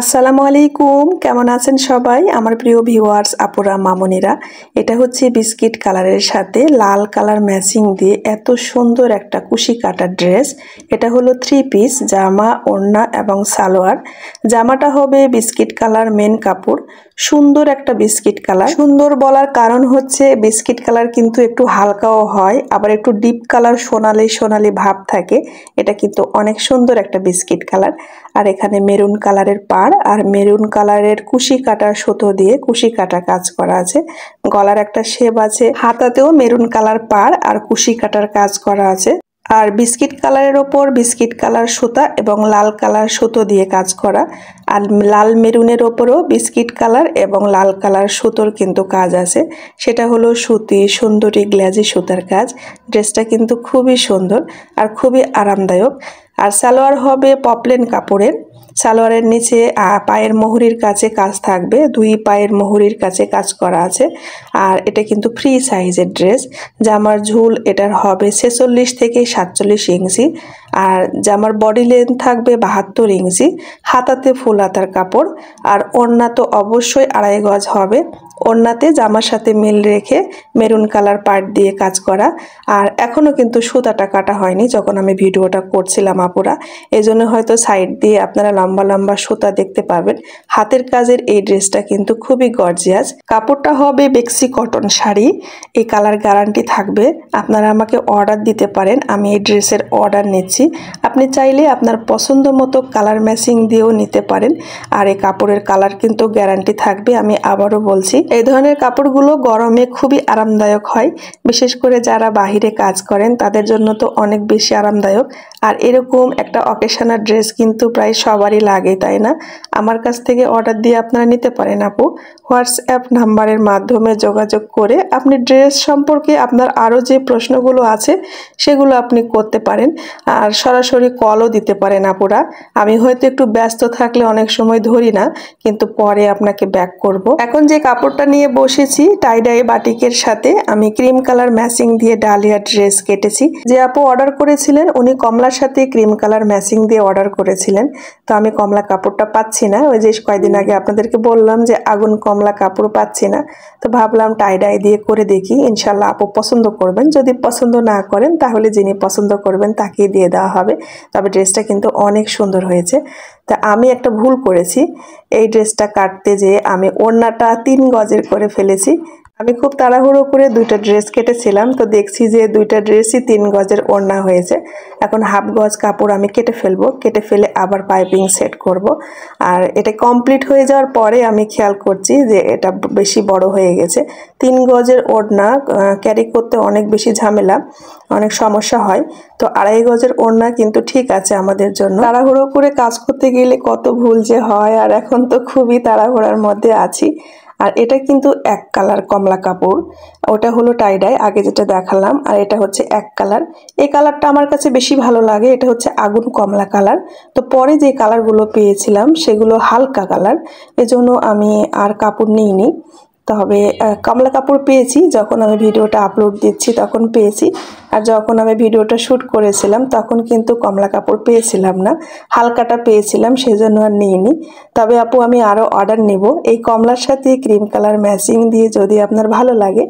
আসসালামু আলাইকুম, কেমন আছেন সবাই? আমার প্রিয় ভিউয়ার্স আপুরা মামুনিরা, এটা হচ্ছে বিস্কিট কালারের সাথে লাল কালার ম্যাচিং দিয়ে এত সুন্দর একটা কুশি কাটা ড্রেস। এটা হলো 3 পিস জামা, ওড়না এবং সালোয়ার। জামাটা হবে বিস্কিট কালার মেন কাপড়, সুন্দর একটা বিস্কিট কালার। সুন্দর বলার কারণ হচ্ছে বিস্কিট কালার কিন্তু একটু হালকাও হয়, আবার একটু ডিপ কালার সোনালি সোনালি ভাব থাকে। এটা কিন্তু অনেক সুন্দর একটা বিস্কিট কালার। আর এখানে মেরুন কালারের পাড় আর মেরুন কালারের কুশি কাটার সুতো দিয়ে কুশি কাটা কাজ করা আছে। গলার একটা শেপ আছে, হাতাতেও মেরুন কালার পাড় আর কুশি কাটার কাজ করা আছে। আর বিস্কিট কালারের ওপর বিস্কিট কালার সুতা এবং লাল কালার সুতো দিয়ে কাজ করা। আর লাল মেরুনের ওপরও বিস্কিট কালার এবং লাল কালার সুতোর কিন্তু কাজ আছে। সেটা হলো সুতি সুন্দরী গ্লেজি সুতার কাজ। ড্রেসটা কিন্তু খুবই সুন্দর আর খুবই আরামদায়ক। আর সালোয়ার হবে পপলেন কাপড়ের। সালোয়ারের নিচে পায়ের মুহুরির কাছে কাজ থাকবে, 2 পায়ের মুহুরির কাছে কাজ করা আছে। আর এটা কিন্তু ফ্রি সাইজের ড্রেস। জামার ঝুল এটার হবে 46 থেকে 47 ইঞ্চি। আর জামার বডি লেন্থ থাকবে 72 ইঞ্চি। হাতাতে ফুল হাতার কাপড়। আর ওড়না তো অবশ্যই 2.5 গজ হবে। ওড়নাতে জামার সাথে মিল রেখে মেরুন কালার পার্ট দিয়ে কাজ করা। আর এখনও কিন্তু সুতাটা কাটা হয়নি যখন আমি ভিডিওটা করছিলাম আপুরা, এজন্য হয়তো সাইড দিয়ে আপনারা লম্বা লম্বা সুতা দেখতে পাবেন। হাতের কাজের এই ড্রেসটা কিন্তু খুবই গর্জিয়াস। কাপড়টা হবে বেক্সি কটন শাড়ি। এই কালার গ্যারান্টি থাকবে। আপনারা আমাকে অর্ডার দিতে পারেন, আমি এই ড্রেসের অর্ডার নিচ্ছি। আপনি চাইলে আপনার পছন্দ মতো কালার ম্যাচিং দিয়েও নিতে পারেন। আর এই কাপড়ের কালার কিন্তু গ্যারান্টি থাকবে। আমি আবারও বলছি, এই ধরনের কাপড়গুলো গরমে খুবই আরামদায়ক হয়। বিশেষ করে যারা বাহিরে কাজ করেন তাদের জন্য তো অনেক বেশি আরামদায়ক। আর এরকম একটা অকেশনাল ড্রেস কিন্তু প্রায় সবারই লাগে, তাই না? আমার কাছ থেকে অর্ডার দিয়ে আপনারা নিতে পারেন আপু। হোয়াটসঅ্যাপ নাম্বারের মাধ্যমে যোগাযোগ করে আপনি ড্রেস সম্পর্কে আপনার আরও যে প্রশ্নগুলো আছে সেগুলো আপনি করতে পারেন। আর সরাসরি কলও দিতে পারেন আপুরা। আমি হয়তো একটু ব্যস্ত থাকলে অনেক সময় ধরি না, কিন্তু পরে আপনাকে ব্যাক করব। এখন যে কাপড়টা নিয়ে বসেছি টাইডাই বাটিকের সাথে আমি ক্রিম কালার ম্যাচিং দিয়ে ডালিয়া ড্রেস কেটেছি। যে আপু অর্ডার করেছিলেন উনি কমলার সাথে ক্রিম কালার ম্যাচিং দিয়ে অর্ডার করেছিলেন। তো আমি কমলা কাপড়টা পাচ্ছি না, ওই যে কয়েকদিন আগে আপনাদেরকে বললাম যে আগুন কমলা কাপড় পাচ্ছি না। তো ভাবলাম টাইডাই দিয়ে করে দেখি, ইনশাল্লাহ আপু পছন্দ করবেন। যদি পছন্দ না করেন তাহলে যিনি পছন্দ করবেন তাকেই দিয়ে দেওয়া হবে। তবে ড্রেসটা কিন্তু অনেক সুন্দর হয়েছে। তা আমি একটা ভুল করেছি, এই ড্রেসটা কাটতে যেয়ে আমি ওড়নাটা 3 গজের করে ফেলেছি। আমি খুব তাড়াহুড়ো করে 2টা ড্রেস কেটেছিলাম, তো দেখছি যে 2টা ড্রেসই 3 গজের ওড়না হয়েছে। এখন হাফ গজ কাপড় আমি কেটে ফেলবো, কেটে ফেলে আবার পাইপিং সেট করব। আর এটা কমপ্লিট হয়ে যাওয়ার পরে আমি খেয়াল করছি যে এটা বেশি বড় হয়ে গেছে। 3 গজের ওড়না ক্যারি করতে অনেক বেশি ঝামেলা, অনেক সমস্যা হয়। তো 2.5 গজের ওড়না কিন্তু ঠিক আছে আমাদের জন্য। তাড়াহুড়ো করে কাজ করতে গেলে কত ভুল যে হয়, আর এখন তো খুবই তাড়াহুড়ার মধ্যে আছি। আর এটা কিন্তু এক কালার কমলা কাপড়, ওটা হলো টাইডাই আগে যেটা দেখালাম, আর এটা হচ্ছে এক কালার। এই কালারটা আমার কাছে বেশি ভালো লাগে, এটা হচ্ছে আগুন কমলা কালার। তো পরে যে কালারগুলো পেয়েছিলাম সেগুলো হালকা কালার, এজন্য আমি আর কাপড় নিইনি। তবে কমলা কাপড় পেয়েছি যখন আমি ভিডিওটা আপলোড দিচ্ছি তখন পেয়েছি। আর যখন আমি ভিডিওটা শ্যুট করেছিলাম তখন কিন্তু কমলা কাপড় পেয়েছিলাম না, হালকাটা পেয়েছিলাম, সেজন্য আর নিইনি। তবে আপু আমি আরও অর্ডার নেব এই কমলার সাথে ক্রিম কালার ম্যাচিং দিয়ে। যদি আপনার ভালো লাগে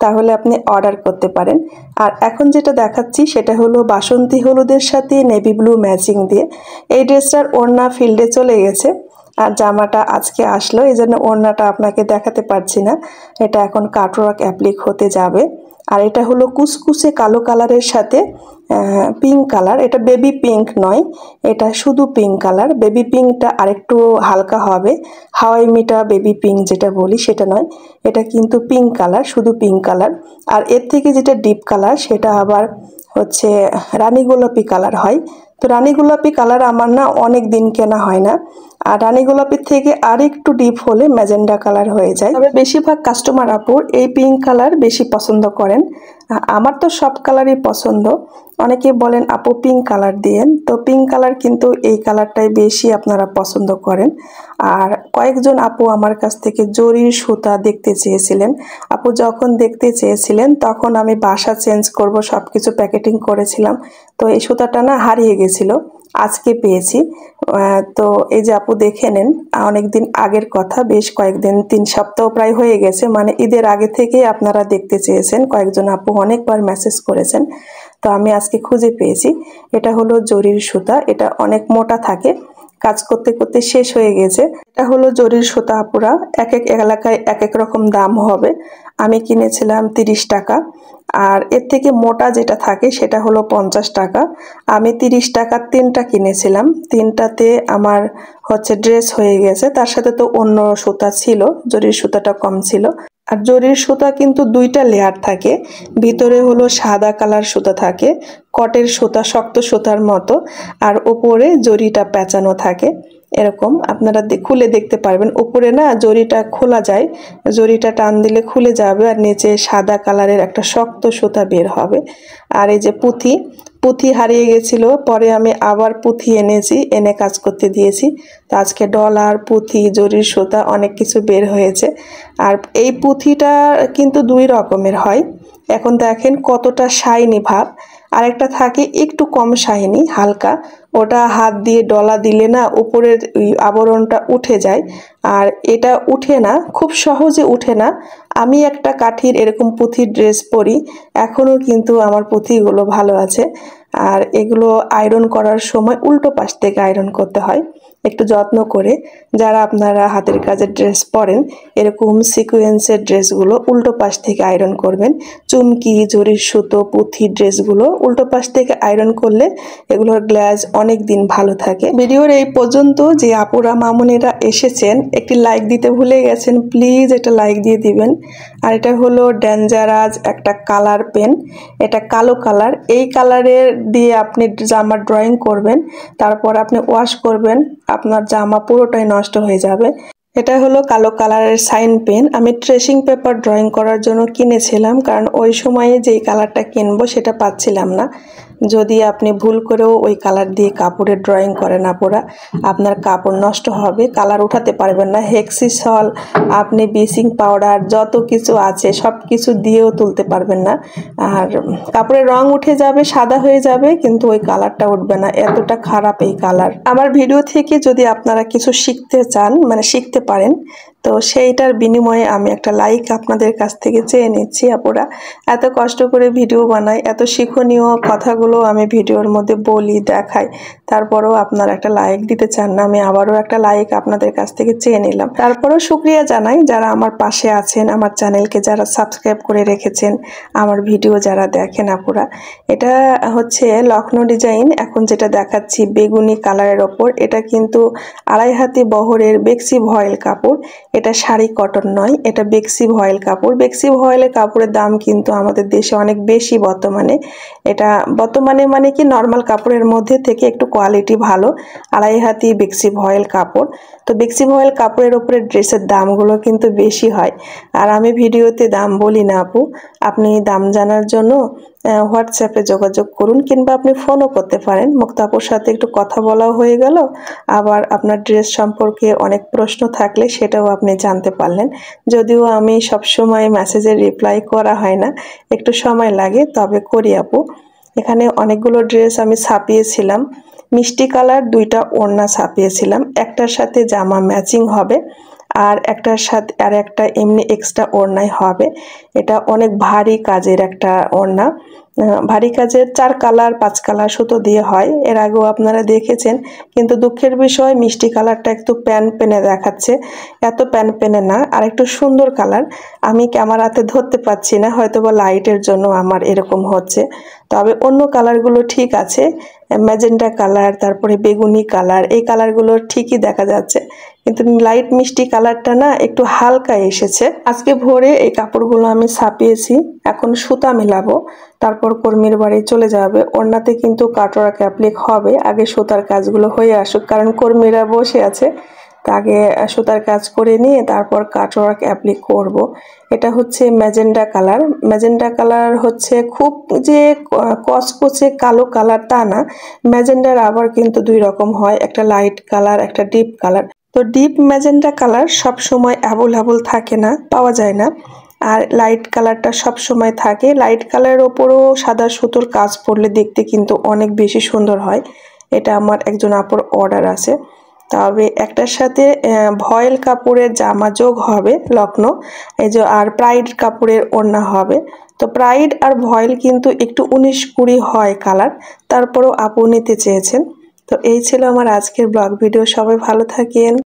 তাহলে আপনি অর্ডার করতে পারেন। আর এখন যেটা দেখাচ্ছি সেটা হলো বাসন্তী হলুদের সাথে নেভি ব্লু ম্যাচিং দিয়ে। এই ড্রেসটার ওড়না ফিল্ডে চলে গেছে আর জামাটা আজকে আসলো, এই জন্য ওড়নাটা আপনাকে দেখাতে পারছি না। এটা এখন কাটওয়ার্ক অ্যাপ্লিক হতে যাবে। আর এটা হলো কুসকুসে কালো কালারের সাথে পিঙ্ক কালার। এটা বেবি পিঙ্ক নয়, এটা শুধু পিঙ্ক কালার। বেবি পিঙ্কটা আরেকটু হালকা হবে, হাওয়াই মিটা বেবি পিঙ্ক যেটা বলি সেটা নয়। এটা কিন্তু পিঙ্ক কালার, শুধু পিঙ্ক কালার। আর এর থেকে যেটা ডিপ কালার সেটা আবার হচ্ছে রানী গোলাপি কালার হয়। তো রানী গোলাপি কালার আমার না অনেক দিন কেনা হয় না। আর রানী গোলাপির থেকে আর একটু ডিপ হলে ম্যাজেন্ডা কালার হয়ে যায়। তবে বেশিরভাগ কাস্টমার আপুর এই পিঙ্ক কালার বেশি পছন্দ করেন। আমার তো সব কালারই পছন্দ। অনেকে বলেন আপু পিঙ্ক কালার দিয়েন, তো পিঙ্ক কালার কিন্তু এই কালারটাই বেশি আপনারা পছন্দ করেন। আর কয়েকজন আপু আমার কাছ থেকে জরির সুতা দেখতে চেয়েছিলেন। আপু যখন দেখতে চেয়েছিলেন তখন আমি বাসা চেঞ্জ করব সব কিছু প্যাকেটিং করেছিলাম, তো এই সুতাটা না হারিয়ে গেছিলো। আজকে পেয়েছি। তো এই যে আপু দেখে নেন, অনেকদিন আগের কথা, বেশ কয়েকদিন 3 সপ্তাহ প্রায় হয়ে গেছে, মানে ঈদের আগে থেকেই আপনারা দেখতে চেয়েছেন, কয়েকজন আপু অনেকবার মেসেজ করেছেন। তো আমি আজকে খুঁজে পেয়েছি। এটা হলো জরির সুতা, এটা অনেক মোটা থাকে, কাজ করতে করতে শেষ হয়ে গেছে। এটা হলো জরির সুতা আপুরা, এক এক এলাকায় এক এক রকম দাম হবে। আমি কিনেছিলাম 30 টাকা, আর এর থেকে মোটা যেটা থাকে সেটা হলো 50 টাকা। আমি 30 টাকার 3টা কিনেছিলাম, 3টাতে আমার হচ্ছে ড্রেস হয়ে গেছে। তার সাথে তো অন্য সুতা ছিল, জরির সুতাটা কম ছিল। আর জরির সুতা কিন্তু 2টা লেয়ার থাকে, ভিতরে হলো সাদা কালার সুতা থাকে, কটের সুতা, শক্ত সুতার মতো, আর ওপরে জরিটা পেঁচানো থাকে। এরকম আপনারা খুলে দেখতে পারবেন, উপরে না জরিটা খোলা যায়, জরিটা টান দিলে খুলে যাবে, আর নিচে সাদা কালারের একটা শক্ত সুতা বের হবে। আর এই যে পুঁথি, পুঁথি হারিয়ে গেছিল, পরে আমি আবার পুঁথি এনেছি, এনে কাজ করতে দিয়েছি। তো আজকে ডলার, পুঁথি, জরির সুতা অনেক কিছু বের হয়েছে। আর এই পুঁথিটা কিন্তু 2 রকমের হয়। এখন দেখেন কতটা শাইনি ভাব, আরেকটা থাকে একটু কম শাইনি, হালকা, ওটা হাত দিয়ে ডলা দিলে না উপরের আবরণটা উঠে যায়, আর এটা উঠে না, খুব সহজে উঠে না। আমি একটা কাঠির এরকম পুঁথির ড্রেস পরি, এখনও কিন্তু আমার পুঁথিগুলো ভালো আছে। আর এগুলো আয়রন করার সময় উল্টো পাশ থেকে আয়রন করতে হয়, একটু যত্ন করে। যারা আপনারা হাতের কাজের ড্রেস পরেন, এরকম সিকোয়েন্সের ড্রেসগুলো উল্টো পাশ থেকে আয়রন করবেন। চুমকি, জরির সুতো, পুঁথি ড্রেসগুলো উল্টো পাশ থেকে আয়রন করলে এগুলোর গ্লেজ অনেক দিন ভালো থাকে। ভিডিওর এই পর্যন্ত যে আপুরা মামুনিরা এসেছেন, একটি লাইক দিতে ভুলে গেছেন, প্লিজ এটা লাইক দিয়ে দিবেন। আর এটা হলো ডেঞ্জারাস একটা কালার পেন, এটা কালো কালার। এই কালারের দিয়ে আপনি জামা ড্রয়িং করবেন, তারপর আপনি ওয়াশ করবেন, আপনার জামা পুরোটাই নষ্ট হয়ে যাবে। এটা হলো কালো কালারের সাইন পেন, আমি ট্রেসিং পেপার ড্রয়িং করার জন্য কিনেছিলাম, কারণ ওই সময়ে যেই কালারটা কিনবো সেটা পাচ্ছিলাম না। যদি আপনি ভুল করেও ওই কালার দিয়ে কাপড়ে ড্রয়িং করেন আপুরা, আপনার কাপড় নষ্ট হবে, কালার উঠাতে পারবেন না। হেক্সিসল, আপনি ব্লিচিং পাউডার, যত কিছু আছে সব কিছু দিয়েও তুলতে পারবেন না, আর কাপড়ের রং উঠে যাবে, সাদা হয়ে যাবে, কিন্তু ওই কালারটা উঠবে না, এতটা খারাপ এই কালার। আমার ভিডিও থেকে যদি আপনারা কিছু শিখতে চান, মানে শিখতে পারেন, তো সেইটার বিনিময়ে আমি একটা লাইক আপনাদের কাছ থেকে চেয়ে নিচ্ছি আপুরা। এত কষ্ট করে ভিডিও বানাই, এত শিক্ষণীয় কথাগুলো আমি ভিডিওর মধ্যে বলি, দেখাই, তারপরেও আপনারা একটা লাইক দিতে চান না। আমি আবারও একটা লাইক আপনাদের কাছ থেকে চেয়ে নিলাম। তারপরেও শুকরিয়া জানাই যারা আমার পাশে আছেন, আমার চ্যানেলকে যারা সাবস্ক্রাইব করে রেখেছেন, আমার ভিডিও যারা দেখেন আপুরা। এটা হচ্ছে লখনৌ ডিজাইন, এখন যেটা দেখাচ্ছি বেগুনি কালারের ওপর, এটা কিন্তু 2.5 হাতি বহরের বেক্সি ভয়েল কাপড়। এটা শাড়ি কটন নয়, এটা বেক্সি ভয়েল কাপড়। বেক্সি ভয়েলের কাপড়ের দাম কিন্তু আমাদের দেশে অনেক বেশি বর্তমানে। এটা বর্তমানে মানে কি নর্মাল কাপড়ের মধ্যে থেকে একটু কোয়ালিটি ভালো, 2.5 হাতি বেক্সি ভয়েল কাপড়। তো বেক্সি ভয়েল কাপড়ের উপরে ড্রেসের দামগুলো কিন্তু বেশি হয়, আর আমি ভিডিওতে দাম বলি না আপু। আপনি দাম জানার জন্য হোয়াটসঅ্যাপে যোগাযোগ করুন, কিংবা আপনি ফোনও করতে পারেন। মুক্তা আপুর সাথে একটু কথা বলাও হয়ে গেল, আবার আপনার ড্রেস সম্পর্কে অনেক প্রশ্ন থাকলে সেটাও আপনি জানতে পারলেন। যদিও আমি সবসময় মেসেজের রিপ্লাই করা হয় না, একটু সময় লাগে, তবে করি আপু। এখানে অনেকগুলো ড্রেস আমি ছাপিয়েছিলাম, মিষ্টি কালার 2টা ওড়না ছাপিয়েছিলাম, একটার সাথে জামা ম্যাচিং হবে, আর একটার সাথে আর একটা এমনি এক্সট্রা ওড়নাই হবে। এটা অনেক ভারী কাজের একটা ওড়না, ভারী কাজের 4 কালার 5 কালার সুতো দিয়ে হয়, এর আগেও আপনারা দেখেছেন। কিন্তু দুঃখের বিষয় মিষ্টি কালারটা একটু প্যান পেনে দেখাচ্ছে, এত প্যান পেনে না, আর একটু সুন্দর কালার। আমি ক্যামেরাতে ধরতে পাচ্ছি না, হয়তো বা লাইটের জন্য আমার এরকম হচ্ছে, তবে অন্য কালারগুলো ঠিক আছে। ম্যাজেন্টা কালার, তারপরে বেগুনি কালার, এই কালারগুলো ঠিকই দেখা যাচ্ছে, কিন্তু লাইট মিষ্টি কালারটা না একটু হালকা এসেছে। আজকে ভোরে এই কাপড়গুলো আমি ছাপিয়েছি, এখন সুতা মেলাবো, তারপর কর্মীর বাড়ি চলে যাবে। ওড়নাতে কিন্তু কাটওয়ার্ক অ্যাপ্লিক হবে, আগে সুতার কাজগুলো হয়ে আসুক, কারণ কর্মীরা বসে আছে। আগে সুতার কাজ করে নিয়ে তারপর কাটওয়ার্ক অ্যাপ্লিক করব। এটা হচ্ছে ম্যাজেন্ডা কালার। ম্যাজেন্ডা কালার হচ্ছে খুব যে কচকচে কালো কালার তা না, ম্যাজেন্ডার আবার কিন্তু 2 রকম হয়, একটা লাইট কালার, একটা ডিপ কালার। তো ডিপ ম্যাজেন্টা কালার সব সময় অ্যাভেলেবল থাকে না, পাওয়া যায় না, আর লাইট কালারটা সব সময় থাকে। লাইট কালারের ওপরও সাদা সুতোর কাজ পরলে দেখতে কিন্তু অনেক বেশি সুন্দর হয়। এটা আমার একজন আপুর অর্ডার আছে। তবে একটার সাথে ভয়েল কাপড়ের জামা যোগ হবে লখনৌ, এই যে আর প্রাইড কাপড়ের ওড়না হবে। তো প্রাইড আর ভয়েল কিন্তু একটু 19-20 হয় কালার, তারপরেও আপু নিতে চেয়েছেন। তো এই ছিল আমার আজকের ব্লগ ভিডিও। সবাই ভালো থাকেন।